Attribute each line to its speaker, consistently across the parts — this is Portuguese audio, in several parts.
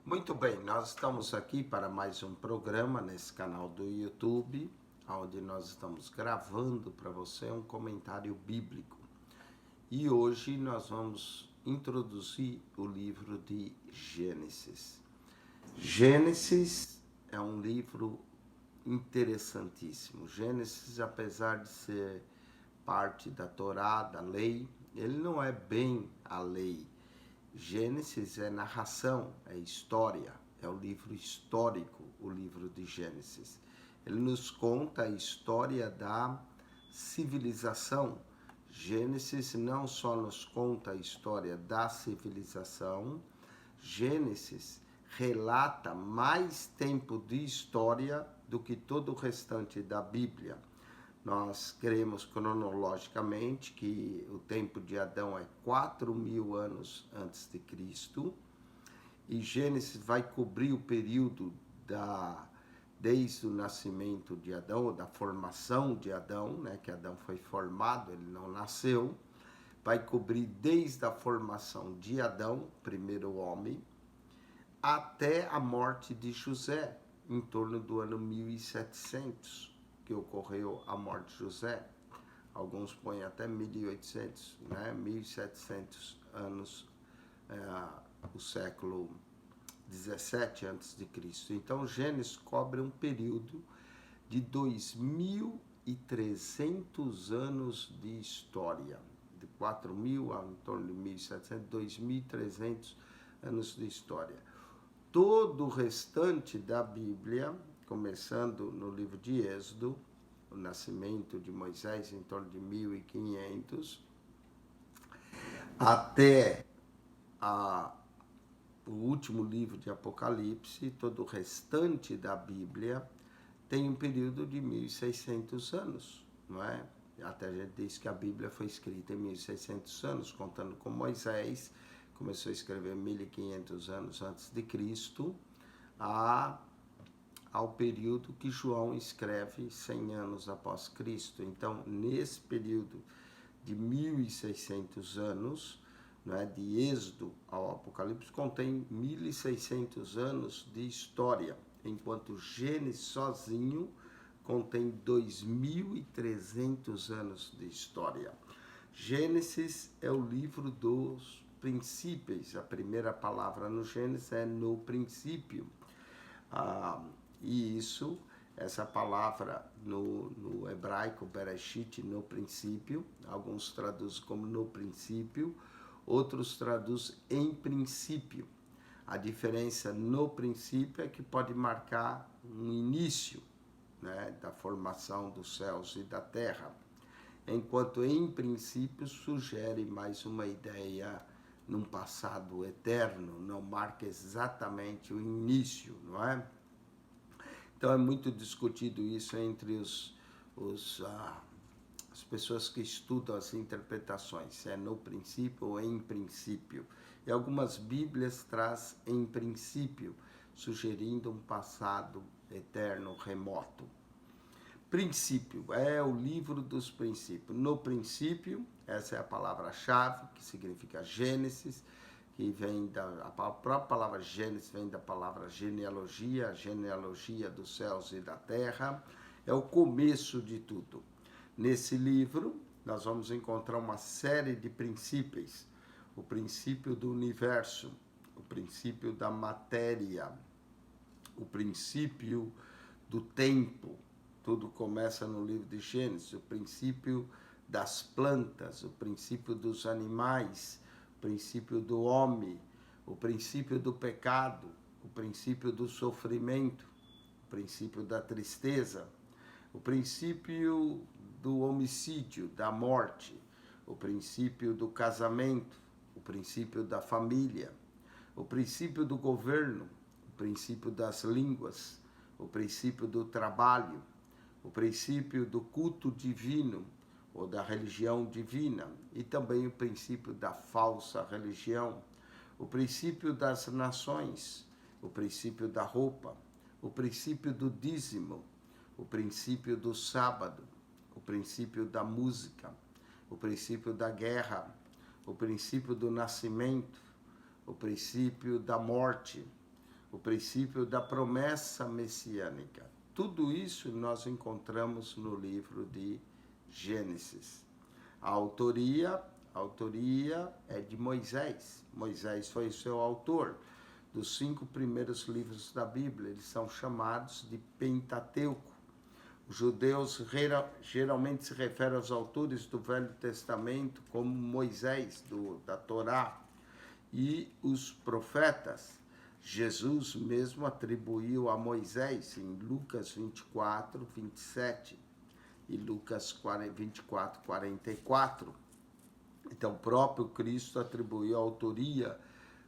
Speaker 1: Muito bem, nós estamos aqui para mais um programa nesse canal do YouTube, onde nós estamos gravando para você um comentário bíblico. E hoje nós vamos introduzir o livro de Gênesis. Gênesis é um livro interessantíssimo. Gênesis, apesar de ser parte da Torá, da lei, ele não é bem a lei. Gênesis é narração, é história, é o livro histórico, o livro de Gênesis. Ele nos conta a história da civilização. Gênesis não só nos conta a história da civilização, Gênesis relata mais tempo de história do que todo o restante da Bíblia. Nós cremos cronologicamente que o tempo de Adão é 4.000 anos antes de Cristo, e Gênesis vai cobrir o período desde o nascimento de Adão, ou da formação de Adão, né, que Adão foi formado, ele não nasceu, vai cobrir desde a formação de Adão, primeiro homem, até a morte de José, em torno do ano 1700. Que ocorreu a morte de José. Alguns põem até 1800, né? 1700 anos, o século 17 antes de Cristo. Então, Gênesis cobre um período de 2.300 anos de história, de 4.000 a em torno de 1.700, 2.300 anos de história. Todo o restante da Bíblia, começando no livro de Êxodo, o nascimento de Moisés em torno de 1500, até o último livro de Apocalipse, todo o restante da Bíblia tem um período de 1.600 anos, não é? Até a gente diz que a Bíblia foi escrita em 1.600 anos, contando com Moisés, começou a escrever 1.500 anos antes de Cristo, ao período que João escreve 100 anos após Cristo. Então, nesse período de 1.600 anos, né, de Êxodo ao Apocalipse, contém 1.600 anos de história, enquanto Gênesis sozinho contém 2.300 anos de história. Gênesis é o livro dos princípios. A primeira palavra no Gênesis é no princípio. E essa palavra no hebraico, Bereshit, no princípio, alguns traduzem como no princípio, outros traduzem em princípio. A diferença no princípio é que pode marcar um início, né, da formação dos céus e da terra, enquanto em princípio sugere mais uma ideia num passado eterno, não marca exatamente o início, não é? Então é muito discutido isso entre as pessoas que estudam as interpretações, se é no princípio ou em princípio. E algumas Bíblias trazem em princípio, sugerindo um passado eterno, remoto. Princípio é o livro dos princípios. No princípio, essa é a palavra-chave, que significa Gênesis, que vem a própria palavra Gênesis vem da palavra genealogia, a genealogia dos céus e da terra, é o começo de tudo. Nesse livro, nós vamos encontrar uma série de princípios. O princípio do universo, o princípio da matéria, o princípio do tempo. Tudo começa no livro de Gênesis, o princípio das plantas, o princípio dos animais, o princípio do homem, o princípio do pecado, o princípio do sofrimento, o princípio da tristeza, o princípio do homicídio, da morte, o princípio do casamento, o princípio da família, o princípio do governo, o princípio das línguas, o princípio do trabalho, o princípio do culto divino ou da religião divina, e também o princípio da falsa religião, o princípio das nações, o princípio da roupa, o princípio do dízimo, o princípio do sábado, o princípio da música, o princípio da guerra, o princípio do nascimento, o princípio da morte, o princípio da promessa messiânica. Tudo isso nós encontramos no livro de Gênesis. A autoria é de Moisés. Moisés foi o seu autor. Dos 5 primeiros livros da Bíblia, eles são chamados de Pentateuco. Os judeus geralmente se referem aos autores do Velho Testamento como Moisés, da Torá, e os profetas. Jesus mesmo atribuiu a Moisés em Lucas 24, 27 e Lucas 24, 44. Então, o próprio Cristo atribuiu a autoria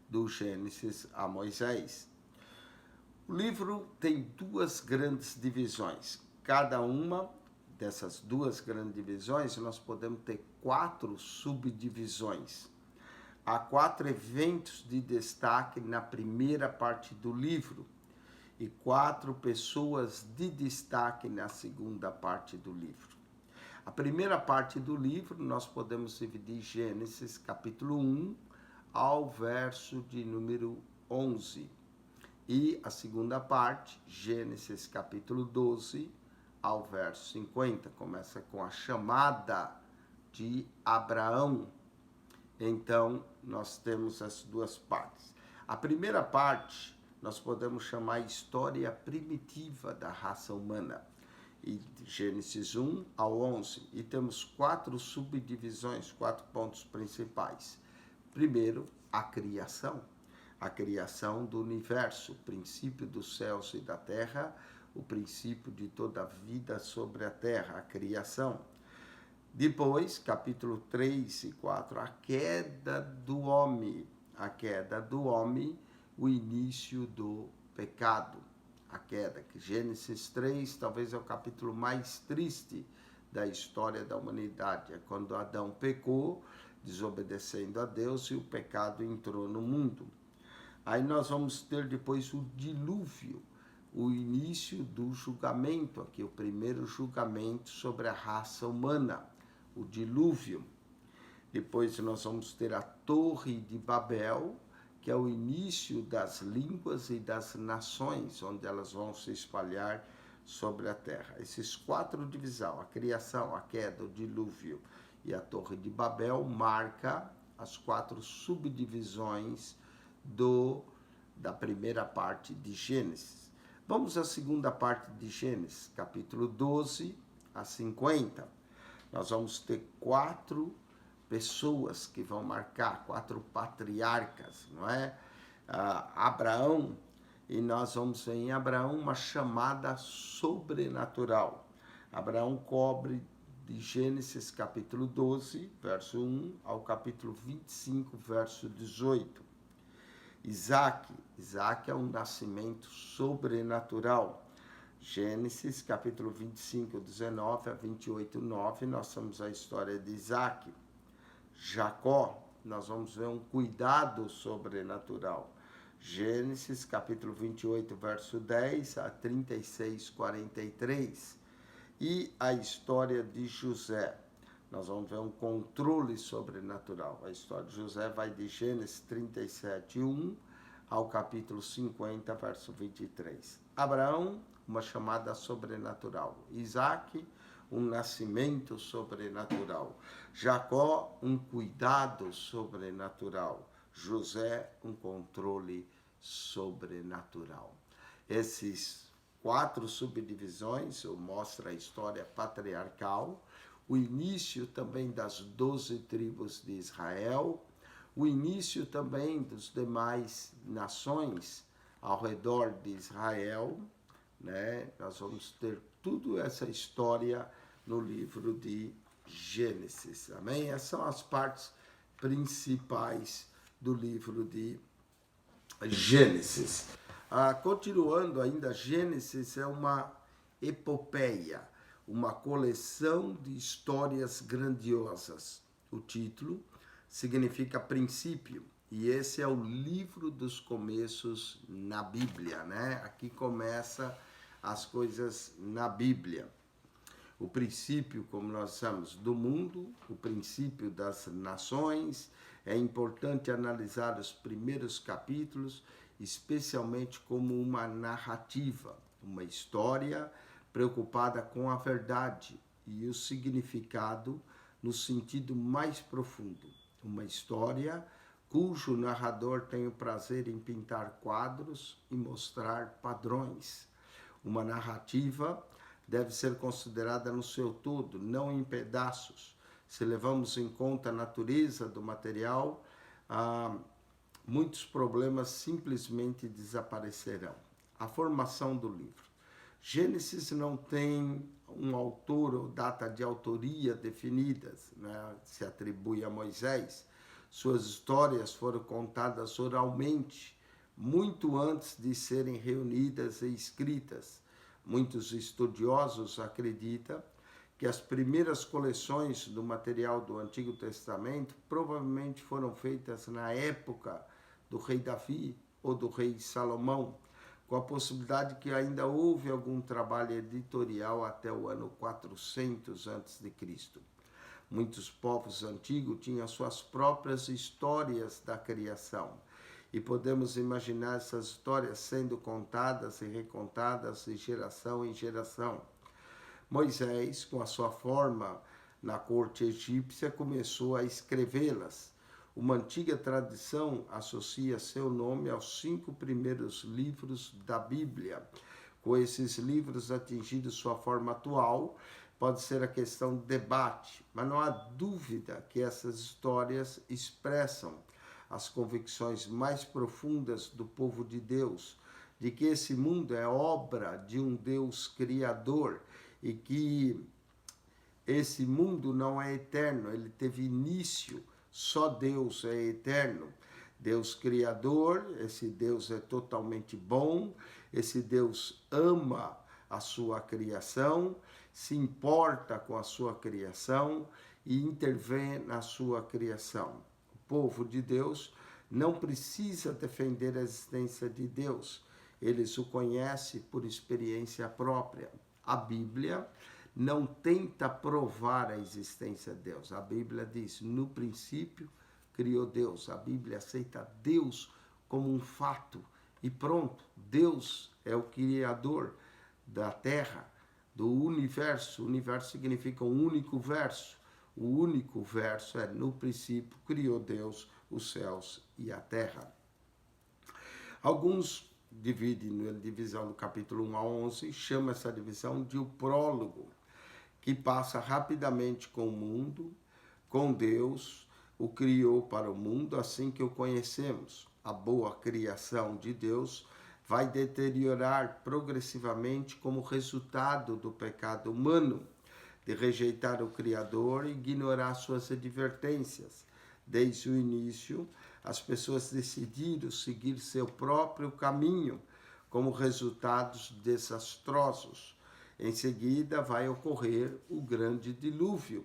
Speaker 1: do Gênesis a Moisés. O livro tem 2 grandes divisões. Cada uma dessas 2 grandes divisões, nós podemos ter 4 subdivisões. Há 4 eventos de destaque na primeira parte do livro e 4 pessoas de destaque na segunda parte do livro. A primeira parte do livro nós podemos dividir Gênesis capítulo 1 ao verso de número 11. E a segunda parte, Gênesis capítulo 12 ao verso 50. Começa com a chamada de Abraão. Então, nós temos as 2 partes. A primeira parte, nós podemos chamar a história primitiva da raça humana, e Gênesis 1 ao 11. E temos 4 subdivisões, 4 pontos principais. Primeiro, a criação do universo, o princípio dos céus e da terra, o princípio de toda a vida sobre a terra, a criação. Depois, capítulo 3 e 4, a queda do homem, o início do pecado, a queda, que Gênesis 3 talvez é o capítulo mais triste da história da humanidade, é quando Adão pecou, desobedecendo a Deus, e o pecado entrou no mundo. Aí nós vamos ter depois o dilúvio, o início do julgamento, aqui o primeiro julgamento sobre a raça humana, o dilúvio. Depois nós vamos ter a Torre de Babel, que é o início das línguas e das nações, onde elas vão se espalhar sobre a terra. Esses 4 divisões, a criação, a queda, o dilúvio e a Torre de Babel, marca as 4 subdivisões da primeira parte de Gênesis. Vamos à segunda parte de Gênesis, capítulo 12 a 50. Nós vamos ter 4 pessoas que vão marcar, 4 patriarcas, não é? Abraão, e nós vamos ver em Abraão uma chamada sobrenatural. Abraão cobre de Gênesis capítulo 12, verso 1, ao capítulo 25, verso 18. Isaac é um nascimento sobrenatural. Gênesis capítulo 25, 19 a 28, 9, nós temos a história de Isaac. Jacó, nós vamos ver um cuidado sobrenatural. Gênesis capítulo 28, verso 10 a 36, 43. E a história de José. Nós vamos ver um controle sobrenatural. A história de José vai de Gênesis 37, 1 ao capítulo 50, verso 23. Abraão, uma chamada sobrenatural. Isaac, um nascimento sobrenatural. Jacó, um cuidado sobrenatural. José, um controle sobrenatural. Esses 4 subdivisões mostram a história patriarcal, o início também das 12 tribos de Israel, o início também dos demais nações ao redor de Israel, né? Nós vamos ter toda essa história no livro de Gênesis, amém? Essas são as partes principais do livro de Gênesis. Continuando ainda, Gênesis é uma epopeia, uma coleção de histórias grandiosas. O título significa princípio, e esse é o livro dos começos na Bíblia, né? Aqui começa as coisas na Bíblia. O princípio, como nós chamamos, do mundo, o princípio das nações. É importante analisar os primeiros capítulos especialmente como uma narrativa, uma história preocupada com a verdade e o significado no sentido mais profundo. Uma história cujo narrador tem o prazer em pintar quadros e mostrar padrões. Uma narrativa deve ser considerada no seu todo, não em pedaços. Se levamos em conta a natureza do material, muitos problemas simplesmente desaparecerão. A formação do livro. Gênesis não tem um autor ou data de autoria definidas, né? Se atribui a Moisés. Suas histórias foram contadas oralmente, muito antes de serem reunidas e escritas. Muitos estudiosos acreditam que as primeiras coleções do material do Antigo Testamento provavelmente foram feitas na época do rei Davi ou do rei Salomão, com a possibilidade que ainda houve algum trabalho editorial até o ano 400 a.C. Muitos povos antigos tinham suas próprias histórias da criação, e podemos imaginar essas histórias sendo contadas e recontadas de geração em geração. Moisés, com a sua forma na corte egípcia, começou a escrevê-las. Uma antiga tradição associa seu nome aos 5 primeiros livros da Bíblia. Com esses livros atingindo sua forma atual, pode ser a questão de debate, mas não há dúvida que essas histórias expressam as convicções mais profundas do povo de Deus, de que esse mundo é obra de um Deus criador e que esse mundo não é eterno, ele teve início. Só Deus é eterno. Deus criador, esse Deus é totalmente bom, esse Deus ama a sua criação, se importa com a sua criação e intervém na sua criação. O povo de Deus não precisa defender a existência de Deus, eles o conhecem por experiência própria. A Bíblia não tenta provar a existência de Deus. A Bíblia diz, no princípio criou Deus. A Bíblia aceita Deus como um fato e pronto. Deus é o criador da terra, do universo. O universo significa um único verso. O único verso é, no princípio criou Deus os céus e a terra. Alguns dividem a divisão do capítulo 1 a 11, chama essa divisão de o prólogo, que passa rapidamente com o mundo, com Deus, o criou para o mundo assim que o conhecemos. A boa criação de Deus vai deteriorar progressivamente como resultado do pecado humano, de rejeitar o Criador e ignorar suas advertências. Desde o início, as pessoas decidiram seguir seu próprio caminho, como resultados desastrosos. Em seguida, vai ocorrer o grande dilúvio,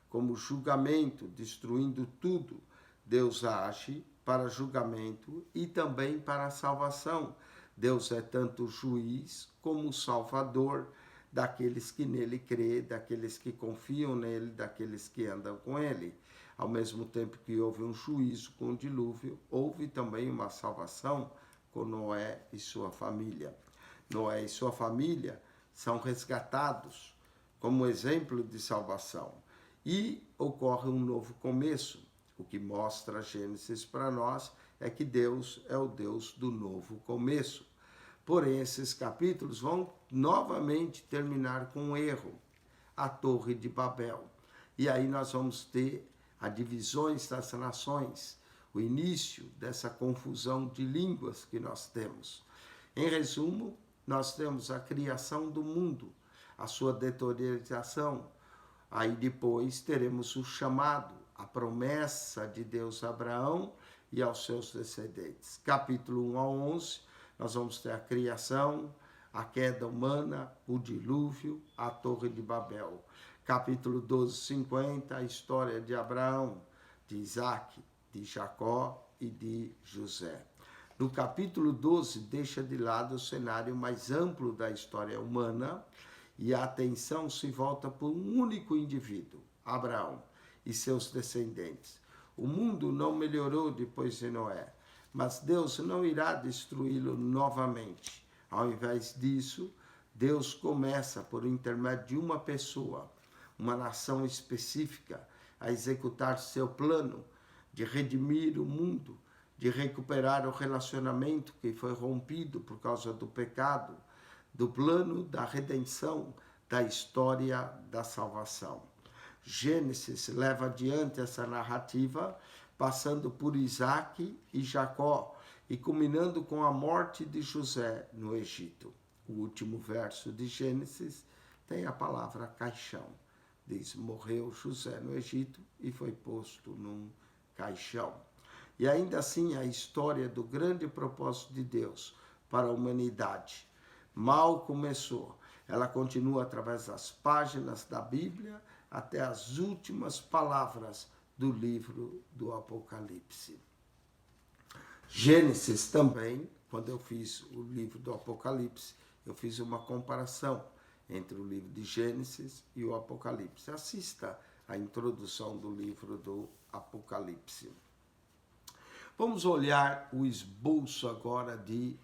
Speaker 1: como julgamento, destruindo tudo. Deus age para julgamento e também para a salvação. Deus é tanto juiz como salvador daqueles que nele crê, daqueles que confiam nele, daqueles que andam com ele. Ao mesmo tempo que houve um juízo com o dilúvio, houve também uma salvação com Noé e sua família. Noé e sua família são resgatados como exemplo de salvação. E ocorre um novo começo. O que mostra Gênesis para nós é que Deus é o Deus do novo começo. Porém, esses capítulos vão novamente terminar com um erro, a Torre de Babel. E aí nós vamos ter as divisões das nações, o início dessa confusão de línguas que nós temos. Em resumo, nós temos a criação do mundo, a sua deterioração. Aí depois teremos o chamado, a promessa de Deus a Abraão e aos seus descendentes. Capítulo 1 a 11, nós vamos ter a criação, a queda humana, o dilúvio, a Torre de Babel. Capítulo 12, 50, a história de Abraão, de Isaac, de Jacó e de José. No capítulo 12, deixa de lado o cenário mais amplo da história humana e a atenção se volta para um único indivíduo, Abraão, e seus descendentes. O mundo não melhorou depois de Noé, mas Deus não irá destruí-lo novamente. Ao invés disso, Deus começa, por intermédio de uma pessoa, uma nação específica, a executar seu plano de redimir o mundo, de recuperar o relacionamento que foi rompido por causa do pecado, do plano da redenção, da história da salvação. Gênesis leva adiante essa narrativa, passando por Isaac e Jacó, e culminando com a morte de José no Egito. O último verso de Gênesis tem a palavra caixão. Diz, morreu José no Egito e foi posto num caixão. E ainda assim a história do grande propósito de Deus para a humanidade mal começou. Ela continua através das páginas da Bíblia até as últimas palavras do livro do Apocalipse. Gênesis também, quando eu fiz o livro do Apocalipse, eu fiz uma comparação entre o livro de Gênesis e o Apocalipse. Assista a introdução do livro do Apocalipse. Vamos olhar o esboço agora de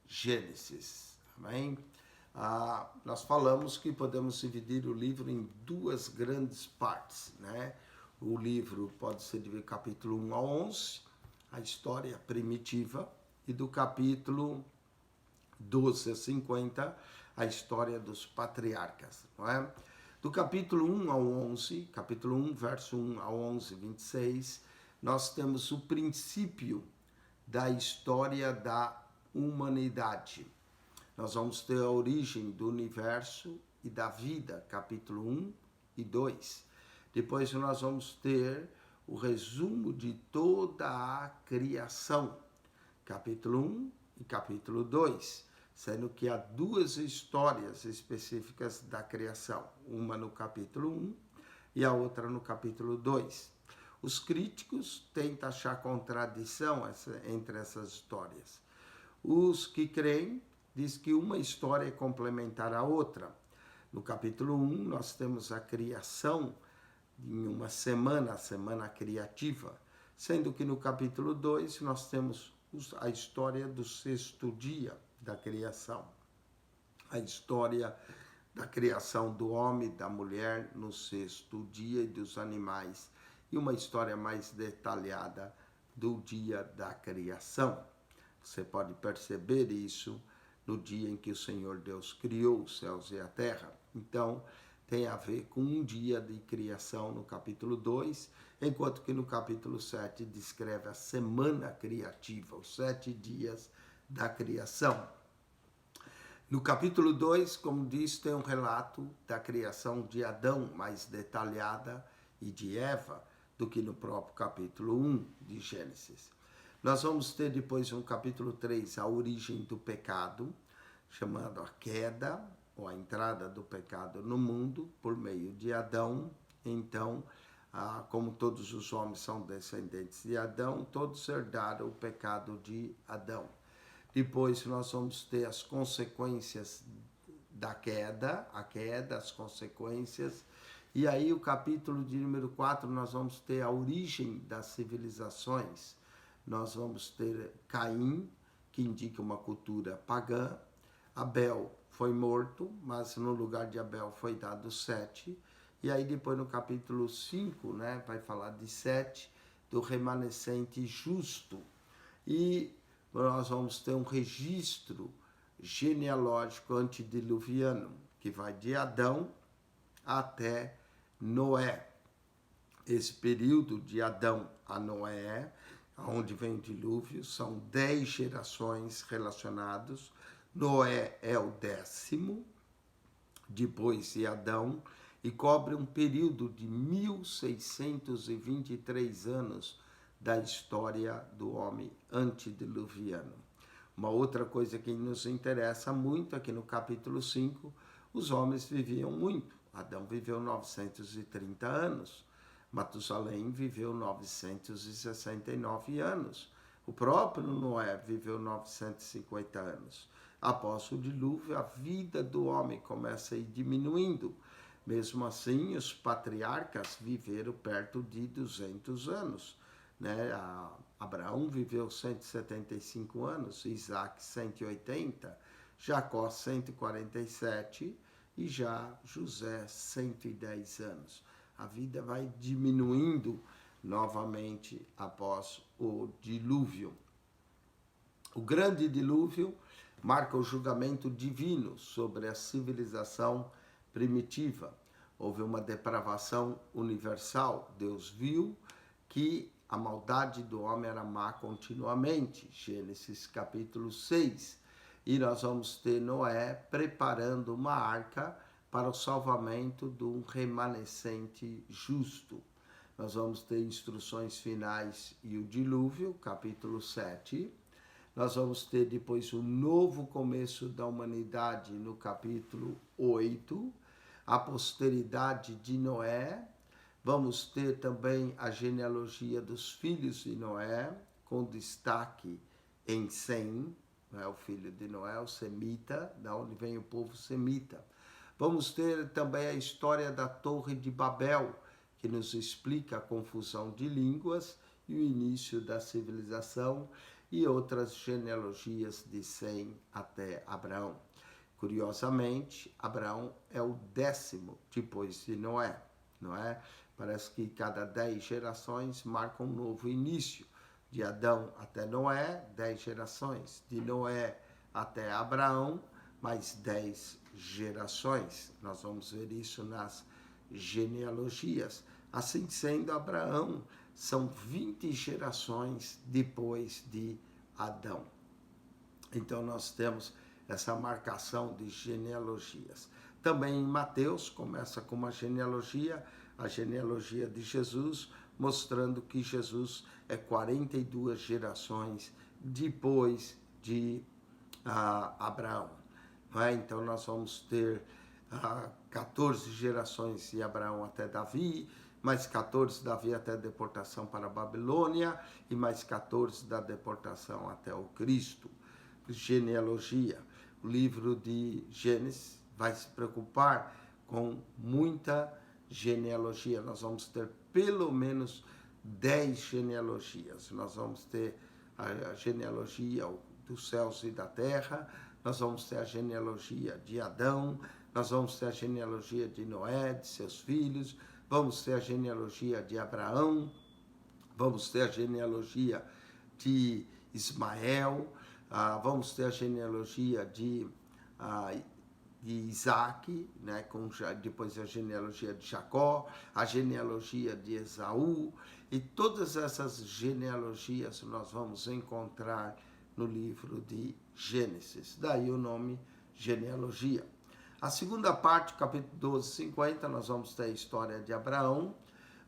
Speaker 1: Gênesis. Amém? Nós falamos que podemos dividir o livro em duas grandes partes, né? O livro pode ser dividido capítulo 1 a 11, a história primitiva, e do capítulo 12 a 50, a história dos patriarcas, não é? Do capítulo 1 ao 11, capítulo 1, verso 1 ao 11, 26, nós temos o princípio da história da humanidade. Nós vamos ter a origem do universo e da vida, capítulo 1 e 2. Depois nós vamos ter o resumo de toda a criação, capítulo 1 e capítulo 2, sendo que há duas histórias específicas da criação, uma no capítulo 1 e a outra no capítulo 2. Os críticos tentam achar contradição entre essas histórias. Os que creem dizem que uma história é complementar à outra. No capítulo 1, nós temos a criação em uma semana, a semana criativa, sendo que no capítulo 2 nós temos a história do sexto dia da criação, a história da criação do homem e da mulher no sexto dia e dos animais, e uma história mais detalhada do dia da criação. Você pode perceber isso no dia em que o Senhor Deus criou os céus e a terra. Então, tem a ver com um dia de criação no capítulo 2, enquanto que no capítulo 7 descreve a semana criativa, os 7 dias da criação. No capítulo 2, como diz, tem um relato da criação de Adão mais detalhada e de Eva do que no próprio capítulo 1 de Gênesis. Nós vamos ter depois no capítulo 3 a origem do pecado, chamado a queda, ou a entrada do pecado no mundo por meio de Adão. Então, como todos os homens são descendentes de Adão, todos herdaram o pecado de Adão. Depois nós vamos ter as consequências da queda, as consequências. E aí o capítulo de número 4 nós vamos ter a origem das civilizações. Nós vamos ter Caim, que indica uma cultura pagã. Abel foi morto, mas no lugar de Abel foi dado Sete. E aí depois no capítulo 5, né, vai falar de Sete, do remanescente justo. E nós vamos ter um registro genealógico antediluviano, que vai de Adão até Noé. Esse período de Adão a Noé, onde vem o dilúvio, são 10 gerações relacionadas. Noé é o 10º, depois de Adão, e cobre um período de 1623 anos da história do homem antediluviano. Uma outra coisa que nos interessa muito aqui no capítulo 5, os homens viviam muito. Adão viveu 930 anos, Matusalém viveu 969 anos, o próprio Noé viveu 950 anos. Após o dilúvio, a vida do homem começa a ir diminuindo. Mesmo assim, os patriarcas viveram perto de 200 anos. Né? Abraão viveu 175 anos, Isaac 180, Jacó 147 e já José 110 anos. A vida vai diminuindo novamente após o dilúvio. O grande dilúvio marca o julgamento divino sobre a civilização primitiva. Houve uma depravação universal. Deus viu que a maldade do homem era má continuamente. Gênesis capítulo 6. E nós vamos ter Noé preparando uma arca para o salvamento de um remanescente justo. Nós vamos ter instruções finais e o dilúvio, capítulo 7. Nós vamos ter depois o novo começo da humanidade no capítulo 8, a posteridade de Noé. Vamos ter também a genealogia dos filhos de Noé, com destaque em Sem, né, o filho de Noé, o semita, da onde vem o povo semita. Vamos ter também a história da Torre de Babel, que nos explica a confusão de línguas e o início da civilização, e outras genealogias de Sem até Abraão. Curiosamente, Abraão é o 10º depois de Noé, não é? Parece que cada 10 gerações marca um novo início. De Adão até Noé, 10 gerações. De Noé até Abraão, mais 10 gerações. Nós vamos ver isso nas genealogias. Assim sendo, Abraão são 20 gerações depois de Adão. Então nós temos essa marcação de genealogias. Também em Mateus começa com uma genealogia, a genealogia de Jesus, mostrando que Jesus é 42 gerações depois de Abraão. Não é? Então nós vamos ter 14 gerações de Abraão até Davi, mais 14 Davi até a deportação para a Babilônia e mais 14 da deportação até o Cristo. Genealogia. O livro de Gênesis vai se preocupar com muita genealogia. Nós vamos ter pelo menos 10 genealogias. Nós vamos ter a genealogia dos céus e da terra, nós vamos ter a genealogia de Adão, nós vamos ter a genealogia de Noé, de seus filhos, vamos ter a genealogia de Abraão, vamos ter a genealogia de Ismael, vamos ter a genealogia de Isaac, né, depois a genealogia de Jacó, a genealogia de Esaú, e todas essas genealogias nós vamos encontrar no livro de Gênesis. Daí o nome genealogia. A segunda parte, capítulo 12, 50, nós vamos ter a história de Abraão,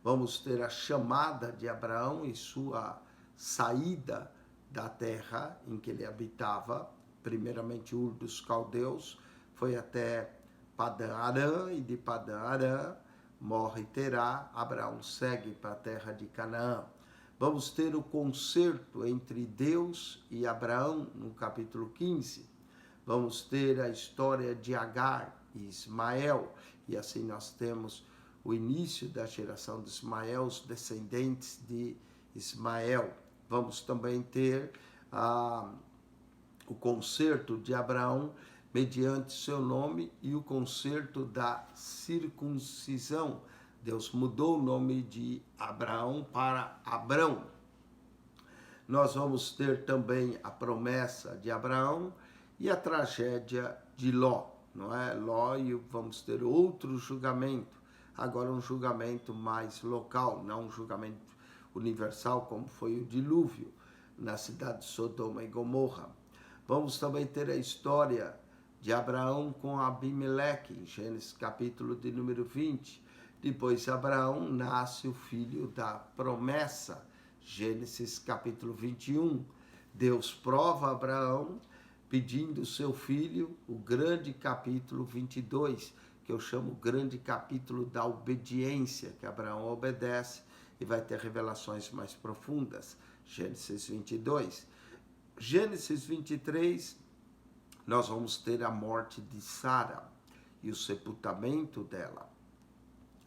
Speaker 1: vamos ter a chamada de Abraão e sua saída da terra em que ele habitava, primeiramente Ur dos Caldeus, foi até Padã Arã, e de Padã Arã morre Terá, Abraão segue para a terra de Canaã. Vamos ter o concerto entre Deus e Abraão, no capítulo 15. Vamos ter a história de Agar e Ismael, e assim nós temos o início da geração de Ismael, os descendentes de Ismael. Vamos também ter o concerto de Abraão mediante seu nome e o concerto da circuncisão. Deus mudou o nome de Abraão para Abrão. Nós vamos ter também a promessa de Abraão e a tragédia de Ló, não é? Ló, e vamos ter outro julgamento, agora um julgamento mais local, não um julgamento universal como foi o dilúvio na cidade de Sodoma e Gomorra. Vamos também ter a história de Abraão com Abimeleque, em Gênesis capítulo de número 20. Depois de Abraão nasce o filho da promessa, Gênesis capítulo 21. Deus prova Abraão pedindo seu filho, o grande capítulo 22, que eu chamo grande capítulo da obediência, que Abraão obedece e vai ter revelações mais profundas, Gênesis 22. Gênesis 23, nós vamos ter a morte de Sara e o sepultamento dela.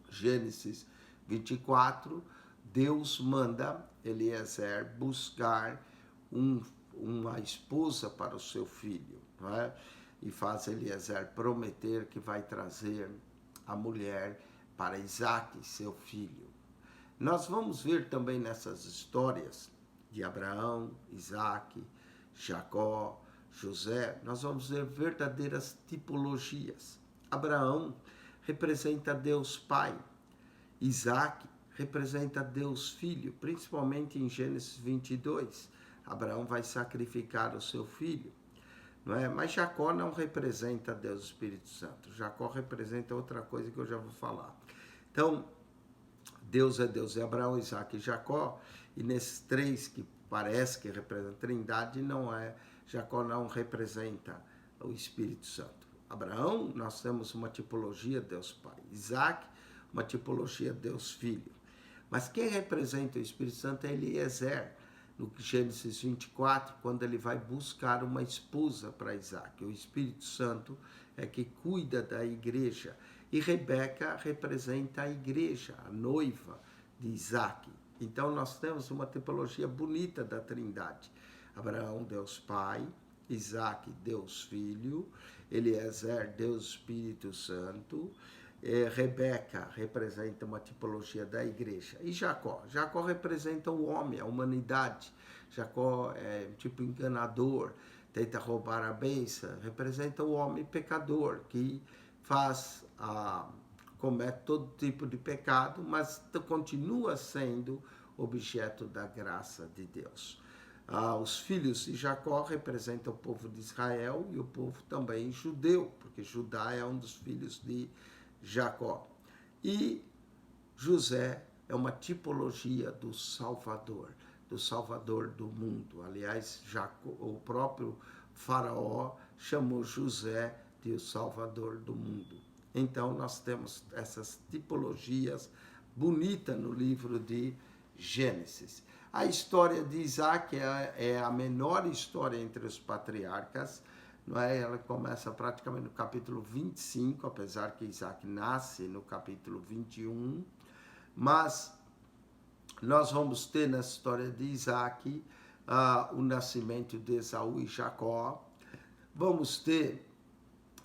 Speaker 1: Gênesis 24, Deus manda Eliezer buscar uma esposa para o seu filho, não é? E faz Eliezer prometer que vai trazer a mulher para Isaque, seu filho. Nós vamos ver também nessas histórias de Abraão, Isaque, Jacó, José, nós vamos ver verdadeiras tipologias. Abraão representa Deus Pai, Isaque representa Deus Filho, principalmente em Gênesis 22. Abraão vai sacrificar o seu filho, não é? Mas Jacó não representa Deus Espírito Santo. Jacó representa outra coisa que eu já vou falar. Então, Deus é Abraão, Isaque e Jacó, e nesses três que parece que representam a Trindade, não é, Jacó não representa o Espírito Santo. Abraão, nós temos uma tipologia Deus Pai. Isaque, uma tipologia Deus Filho. Mas quem representa o Espírito Santo é Eliezer, no Gênesis 24, quando ele vai buscar uma esposa para Isaque. O Espírito Santo é que cuida da igreja. E Rebeca representa a igreja, a noiva de Isaque. Então nós temos uma tipologia bonita da Trindade. Abraão, Deus Pai, Isaque, Deus Filho, Eliezer, Deus Espírito Santo, Rebeca representa uma tipologia da igreja. E Jacó? Jacó representa o homem, a humanidade. Jacó é um tipo enganador, tenta roubar a bênção, representa o homem pecador, que comete todo tipo de pecado, mas continua sendo objeto da graça de Deus. Os filhos de Jacó representam o povo de Israel e o povo também judeu, porque Judá é um dos filhos de Jacó. E José é uma tipologia do Salvador do mundo. Aliás, o próprio Faraó chamou José de o Salvador do mundo. Então, nós temos essas tipologias bonitas no livro de Gênesis. A história de Isaac é a menor história entre os patriarcas, não é? Ela começa praticamente no capítulo 25, apesar que Isaac nasce no capítulo 21, mas nós vamos ter na história de Isaac o nascimento de Esaú e Jacó. Vamos ter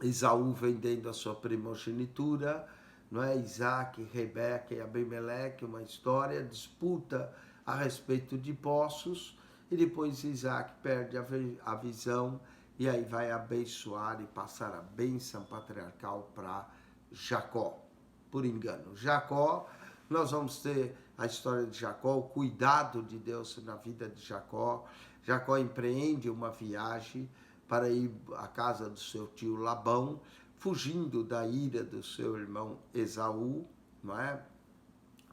Speaker 1: Esaú vendendo a sua primogenitura, não é? Isaac, Rebeca e Abimeleque, uma história, disputa a respeito de poços, e depois Isaac perde a visão e aí vai abençoar e passar a bênção patriarcal para Jacó, por engano. Jacó, nós vamos ter a história de Jacó, o cuidado de Deus na vida de Jacó. Jacó empreende uma viagem para ir à casa do seu tio Labão, fugindo da ira do seu irmão Esaú, não é?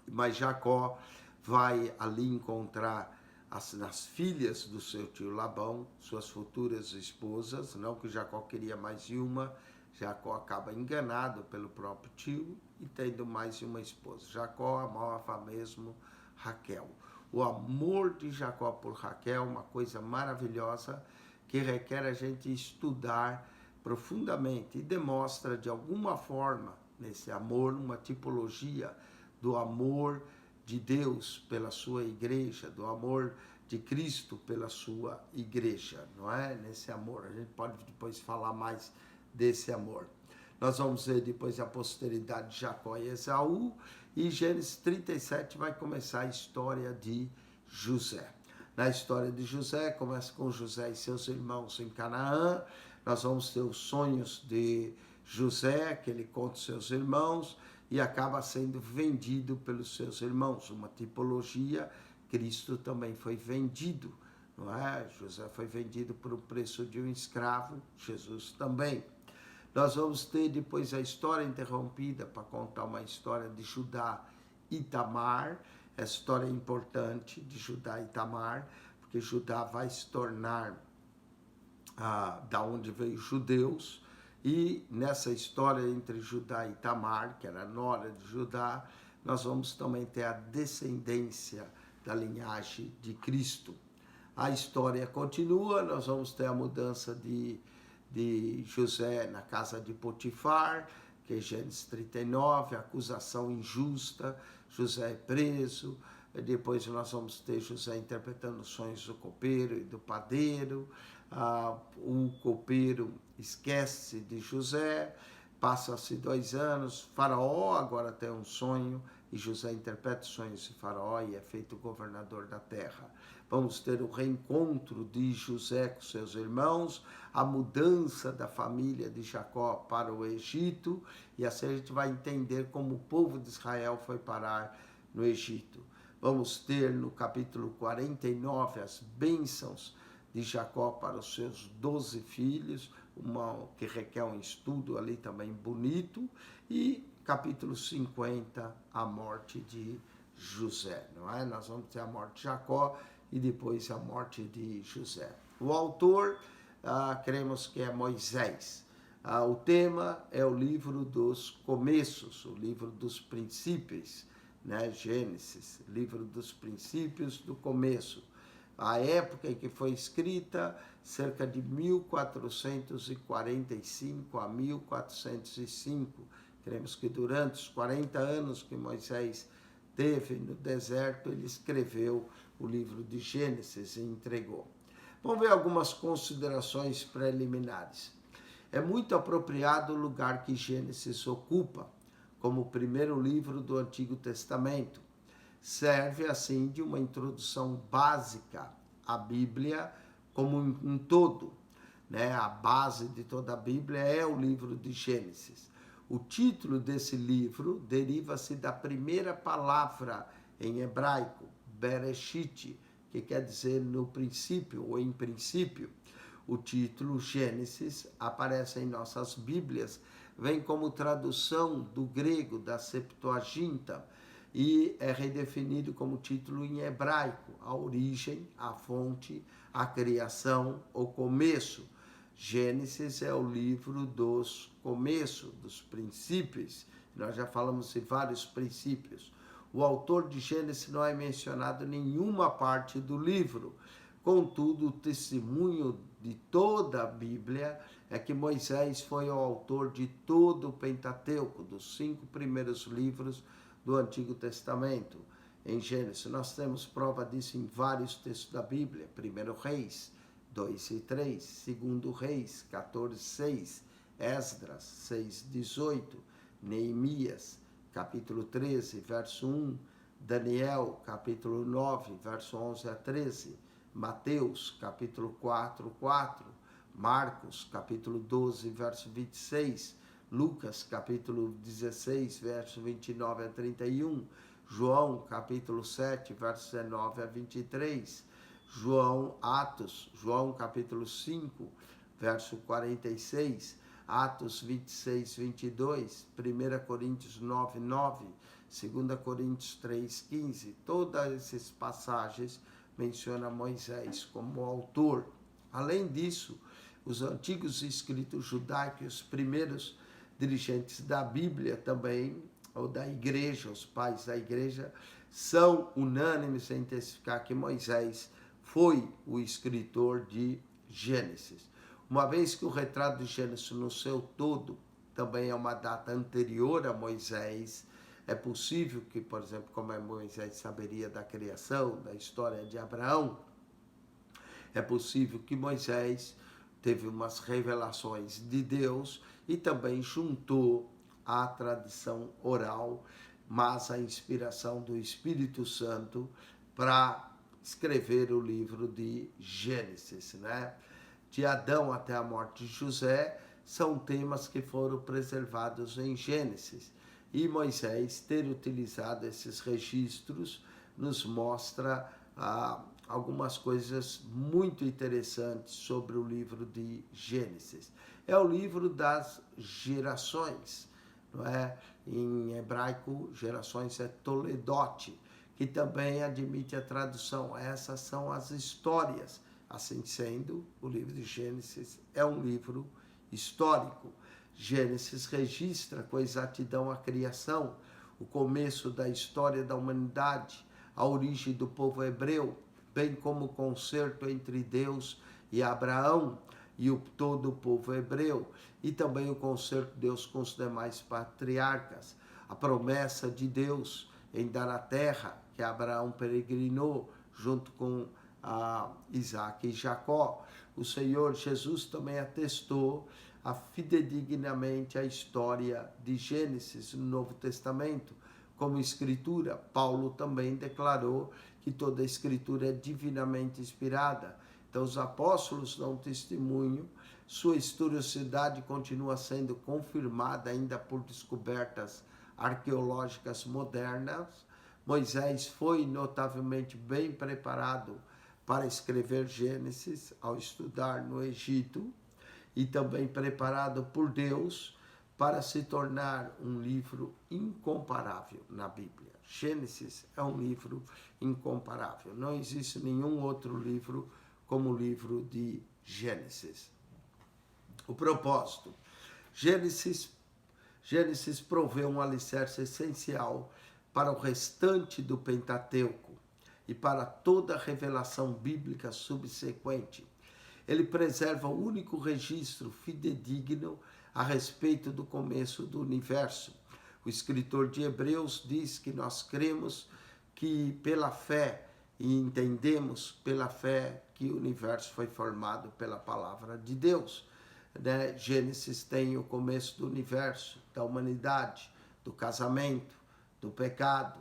Speaker 1: Mas Jacó vai ali encontrar as filhas do seu tio Labão, suas futuras esposas, não que Jacó queria mais de uma, Jacó acaba enganado pelo próprio tio e tendo mais de uma esposa. Jacó amava mesmo Raquel. O amor de Jacó por Raquel, uma coisa maravilhosa que requer a gente estudar profundamente e demonstra de alguma forma nesse amor, uma tipologia do amor de Deus pela sua igreja, do amor de Cristo pela sua igreja, não é? Nesse amor, a gente pode depois falar mais desse amor. Nós vamos ver depois a posteridade de Jacó e Esaú, e Gênesis 37 vai começar a história de José. Na história de José, começa com José e seus irmãos em Canaã. Nós vamos ter os sonhos de José, que ele conta aos seus irmãos, e acaba sendo vendido pelos seus irmãos. Uma tipologia, Cristo também foi vendido, não é? José foi vendido por o preço de um escravo, Jesus também. Nós vamos ter depois a história interrompida para contar uma história de Judá e Tamar. Essa história é importante de Judá e Tamar, porque Judá vai se tornar da onde veio os judeus, e nessa história entre Judá e Tamar, que era a nora de Judá, nós vamos também ter a descendência da linhagem de Cristo. A história continua, nós vamos ter a mudança de José na casa de Potifar, que é Gênesis 39, acusação injusta, José é preso, Depois nós vamos ter José interpretando os sonhos do copeiro e do padeiro. O copeiro esquece de José, passa-se 2 anos, Faraó agora tem um sonho, e José interpreta os sonhos de Faraó e é feito governador da terra. Vamos ter o reencontro de José com seus irmãos, a mudança da família de Jacó para o Egito, e assim a gente vai entender como o povo de Israel foi parar no Egito. Vamos ter no capítulo 49 as bênçãos de Jacó para os seus 12 filhos, que requer um estudo ali também bonito, e capítulo 50, a morte de José, não é? Nós vamos ter a morte de Jacó e depois a morte de José. O autor, cremos que é Moisés. O tema é o livro dos começos, o livro dos princípios, né? Gênesis, livro dos princípios do começo. A época em que foi escrita, cerca de 1445 a 1405. Cremos que durante os 40 anos que Moisés teve no deserto, ele escreveu o livro de Gênesis e entregou. Vamos ver algumas considerações preliminares. É muito apropriado o lugar que Gênesis ocupa, como o primeiro livro do Antigo Testamento. Serve, assim, de uma introdução básica à Bíblia como um todo, né? A base de toda a Bíblia é o livro de Gênesis. O título desse livro deriva-se da primeira palavra em hebraico, Bereshit, que quer dizer no princípio ou em princípio. O título Gênesis aparece em nossas Bíblias, vem como tradução do grego da Septuaginta e é redefinido como título em hebraico, a origem, a fonte, a criação, o começo. Gênesis é o livro dos começos, dos princípios. Nós já falamos de vários princípios. O autor de Gênesis não é mencionado em nenhuma parte do livro. Contudo, o testemunho de toda a Bíblia é que Moisés foi o autor de todo o Pentateuco, dos 5 primeiros livros do Antigo Testamento. Em Gênesis, nós temos prova disso em vários textos da Bíblia. 1 Reis 2 e 3, 2 Reis 14, 6, Esdras 6, 18, Neemias capítulo 13, verso 1, Daniel capítulo 9, verso 11 a 13, Mateus capítulo 4, 4, Marcos capítulo 12, verso 26, Lucas capítulo 16, verso 29 a 31, João capítulo 7, verso 19 a 23, João capítulo 5, verso 46, Atos 26, 22, 1 Coríntios 9, 9, 2 Coríntios 3, 15. Todas essas passagens mencionam Moisés como autor. Além disso, os antigos escritos judaicos, os primeiros dirigentes da Bíblia também, ou da igreja, os pais da igreja, são unânimes em testificar que Moisés foi o escritor de Gênesis. Uma vez que o retrato de Gênesis no seu todo também é uma data anterior a Moisés, é possível que, por exemplo, como Moisés saberia da criação, da história de Abraão, é possível que Moisés teve umas revelações de Deus e também juntou a tradição oral, mas a inspiração do Espírito Santo para escrever o livro de Gênesis, né? De Adão até a morte de José, são temas que foram preservados em Gênesis. E Moisés ter utilizado esses registros nos mostra algumas coisas muito interessantes sobre o livro de Gênesis. É o livro das gerações, não é? Em hebraico, gerações é Toledote, que também admite a tradução. Essas são as histórias. Assim sendo, o livro de Gênesis é um livro histórico. Gênesis registra com exatidão a criação, o começo da história da humanidade, a origem do povo hebreu, bem como o concerto entre Deus e Abraão e todo o povo hebreu, e também o concerto de Deus com os demais patriarcas, a promessa de Deus em dar a terra, que Abraão peregrinou junto com Isaac e Jacó. O Senhor Jesus também atestou fidedignamente a história de Gênesis no Novo Testamento como escritura. Paulo também declarou que toda a escritura é divinamente inspirada. Então os apóstolos dão testemunho, sua historicidade continua sendo confirmada ainda por descobertas arqueológicas modernas. Moisés foi notavelmente bem preparado para escrever Gênesis ao estudar no Egito, e também preparado por Deus para se tornar um livro incomparável na Bíblia. Gênesis é um livro incomparável. Não existe nenhum outro livro como o livro de Gênesis. O propósito. Gênesis provê um alicerce essencial para o restante do Pentateuco e para toda a revelação bíblica subsequente. Ele preserva o único registro fidedigno a respeito do começo do universo. O escritor de Hebreus diz que nós cremos que pela fé e entendemos pela fé que o universo foi formado pela palavra de Deus. Gênesis tem o começo do universo, da humanidade, do casamento, do pecado,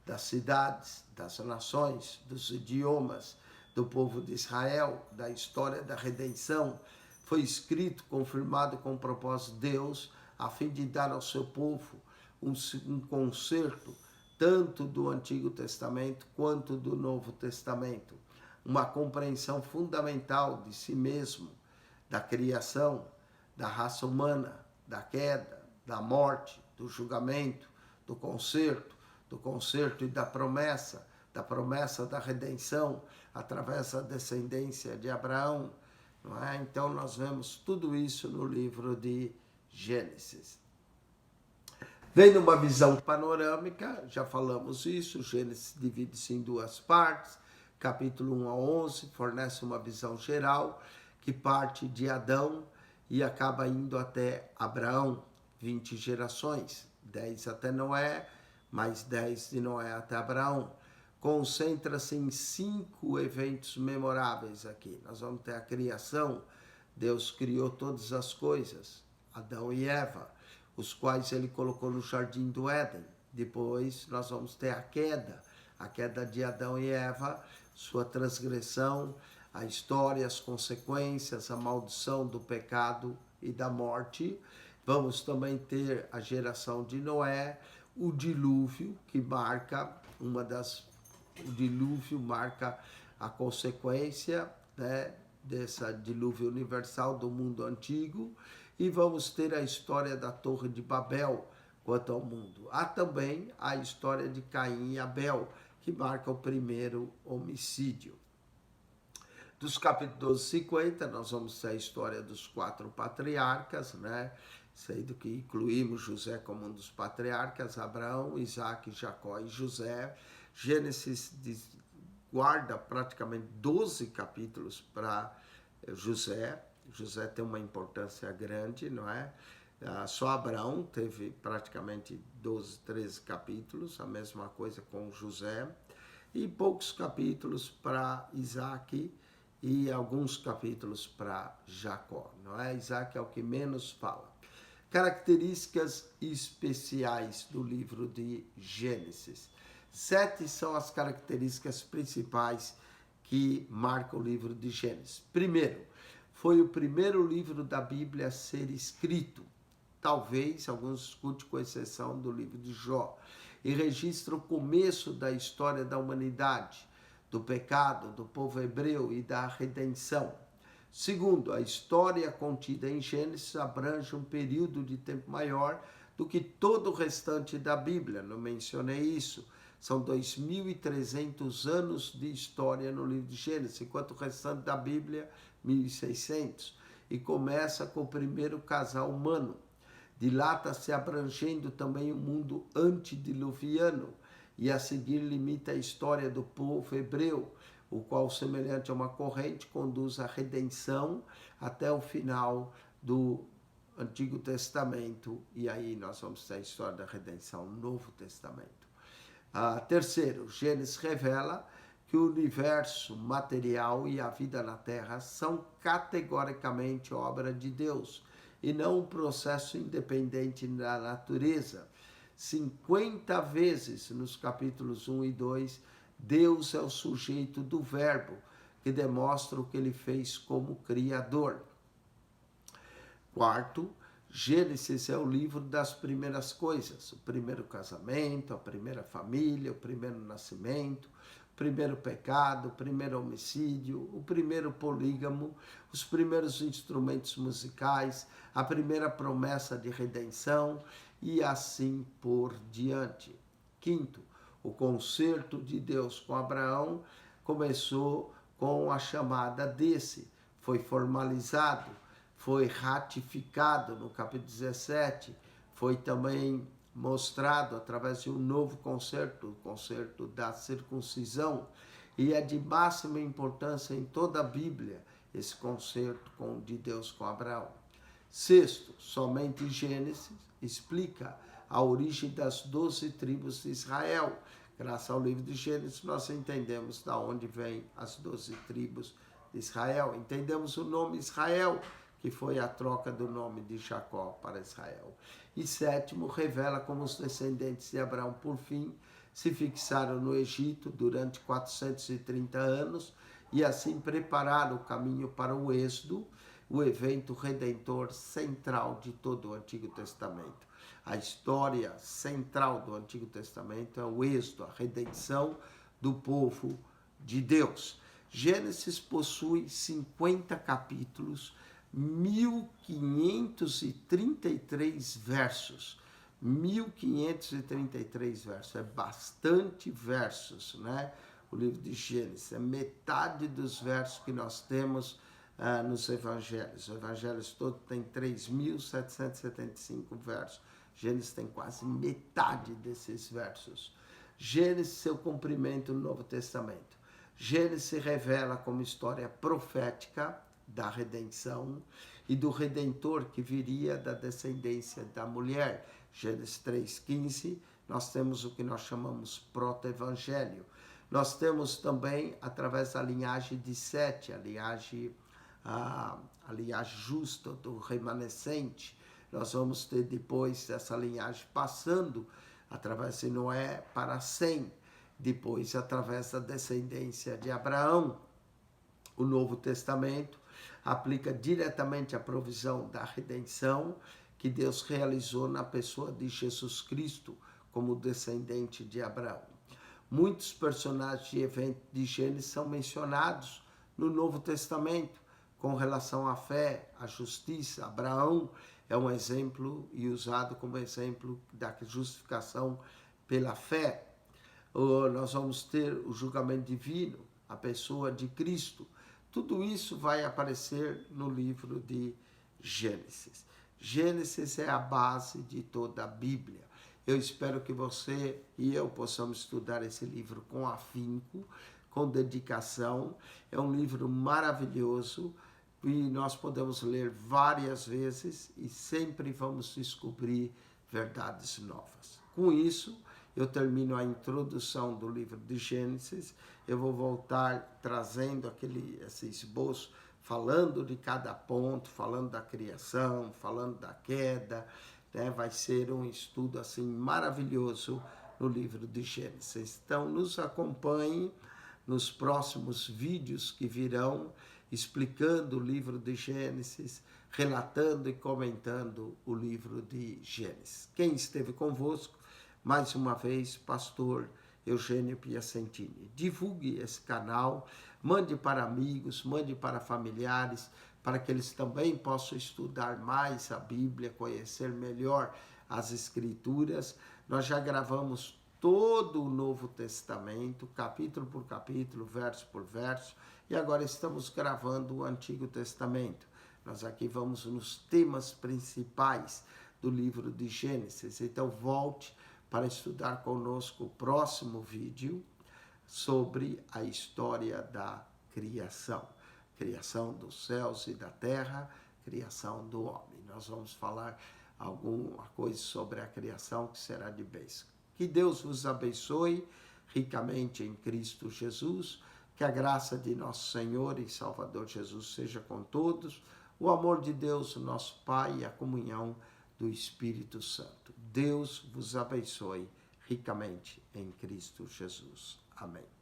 Speaker 1: das cidades, das nações, dos idiomas, do povo de Israel, da história da redenção. Foi escrito, confirmado com o propósito de Deus, a fim de dar ao seu povo um concerto, tanto do Antigo Testamento quanto do Novo Testamento. Uma compreensão fundamental de si mesmo, da criação, da raça humana, da queda, da morte, do julgamento, do concerto e da promessa da redenção através da descendência de Abraão. Não é? Então nós vemos tudo isso no livro de Gênesis. Vem numa visão panorâmica, já falamos isso, Gênesis divide-se em duas partes, capítulo 1 a 11 fornece uma visão geral que parte de Adão e acaba indo até Abraão, 20 gerações, 10 até Noé, mais 10 de Noé até Abraão. Concentra-se em 5 eventos memoráveis aqui. Nós vamos ter a criação, Deus criou todas as coisas, Adão e Eva, os quais ele colocou no jardim do Éden. Depois nós vamos ter a queda de Adão e Eva, sua transgressão, a história, as consequências, a maldição do pecado e da morte. Vamos também ter a geração de Noé, o dilúvio, que marca o dilúvio marca a consequência, né, dessa dilúvio universal do mundo antigo, e vamos ter a história da Torre de Babel quanto ao mundo. Há também a história de Caim e Abel, que marca o primeiro homicídio. Dos capítulos 12 e 50, nós vamos ter a história dos 4 patriarcas, né? Sendo que incluímos José como um dos patriarcas, Abraão, Isaac, Jacó e José. Gênesis guarda praticamente 12 capítulos para José. José tem uma importância grande, não é? Só Abraão teve praticamente 12, 13 capítulos, a mesma coisa com José. E poucos capítulos para Isaac e alguns capítulos para Jacó, não é? Isaac é o que menos fala. Características especiais do livro de Gênesis. 7 são as características principais que marcam o livro de Gênesis. Primeiro, foi o primeiro livro da Bíblia a ser escrito, talvez, alguns discutem com exceção do livro de Jó, e registra o começo da história da humanidade, do pecado, do povo hebreu e da redenção. Segundo, a história contida em Gênesis abrange um período de tempo maior do que todo o restante da Bíblia, não mencionei isso. São 2.300 anos de história no livro de Gênesis, enquanto o restante da Bíblia, 1.600. E começa com o primeiro casal humano. Dilata-se abrangendo também o mundo antediluviano, e a seguir limita a história do povo hebreu, o qual, semelhante a uma corrente, conduz à redenção até o final do Antigo Testamento, e aí nós vamos ter a história da redenção no Novo Testamento. Terceiro, Gênesis revela que o universo material e a vida na Terra são categoricamente obra de Deus e não um processo independente da natureza. 50 vezes nos capítulos 1 e 2, Deus é o sujeito do verbo, que demonstra o que ele fez como Criador. Quarto, Gênesis é o livro das primeiras coisas, o primeiro casamento, a primeira família, o primeiro nascimento, o primeiro pecado, o primeiro homicídio, o primeiro polígamo, os primeiros instrumentos musicais, a primeira promessa de redenção e assim por diante. Quinto, o concerto de Deus com Abraão começou com a chamada desse, foi formalizado, foi ratificado no capítulo 17, foi também mostrado através de um novo concerto, o concerto da circuncisão, e é de máxima importância em toda a Bíblia, esse concerto de Deus com Abraão. Sexto, somente Gênesis explica a origem das 12 tribos de Israel. Graças ao livro de Gênesis, nós entendemos de onde vêm as 12 tribos de Israel. Entendemos o nome Israel, que foi a troca do nome de Jacó para Israel. E sétimo, revela como os descendentes de Abraão, por fim, se fixaram no Egito durante 430 anos e assim prepararam o caminho para o Êxodo, o evento redentor central de todo o Antigo Testamento. A história central do Antigo Testamento é o Êxodo, a redenção do povo de Deus. Gênesis possui 50 capítulos, 1533 versos. 1533 versos, é bastante versos, né? O livro de Gênesis é metade dos versos que nós temos nos evangelhos. Os evangelhos todos têm 3.775 versos. Gênesis tem quase metade desses versos. Gênesis, seu cumprimento no Novo Testamento. Gênesis se revela como história profética da redenção e do Redentor que viria da descendência da mulher. Gênesis 3,15, nós temos o que nós chamamos proto-evangelho. Nós temos também, através da linhagem de Sete, a linhagem justa do remanescente, nós vamos ter depois essa linhagem passando através de Noé para Sem, depois através da descendência de Abraão. O Novo Testamento aplica diretamente a provisão da redenção que Deus realizou na pessoa de Jesus Cristo como descendente de Abraão. Muitos personagens de eventos de Gênesis são mencionados no Novo Testamento com relação à fé, à justiça. Abraão é um exemplo e usado como exemplo da justificação pela fé. Nós vamos ter o julgamento divino, a pessoa de Cristo. Tudo isso vai aparecer no livro de Gênesis. Gênesis é a base de toda a Bíblia. Eu espero que você e eu possamos estudar esse livro com afinco, com dedicação. É um livro maravilhoso e nós podemos ler várias vezes e sempre vamos descobrir verdades novas. Com isso, eu termino a introdução do livro de Gênesis. Eu vou voltar trazendo esse esboço, falando de cada ponto, falando da criação, falando da queda, né? Vai ser um estudo assim maravilhoso no livro de Gênesis. Então, nos acompanhe nos próximos vídeos que virão, explicando o livro de Gênesis, relatando e comentando o livro de Gênesis. Quem esteve convosco, mais uma vez, pastor Eugênio Piacentini. Divulgue esse canal, mande para amigos, mande para familiares, para que eles também possam estudar mais a Bíblia, conhecer melhor as Escrituras. Nós já gravamos todo o Novo Testamento, capítulo por capítulo, verso por verso, e agora estamos gravando o Antigo Testamento. Nós aqui vamos nos temas principais do livro de Gênesis. Então volte para estudar conosco o próximo vídeo sobre a história da criação. Criação dos céus e da terra, criação do homem. Nós vamos falar alguma coisa sobre a criação que será de bênção. Que Deus vos abençoe ricamente em Cristo Jesus. Que a graça de nosso Senhor e Salvador Jesus seja com todos. O amor de Deus, nosso Pai, e a comunhão do Espírito Santo. Deus vos abençoe ricamente em Cristo Jesus. Amém.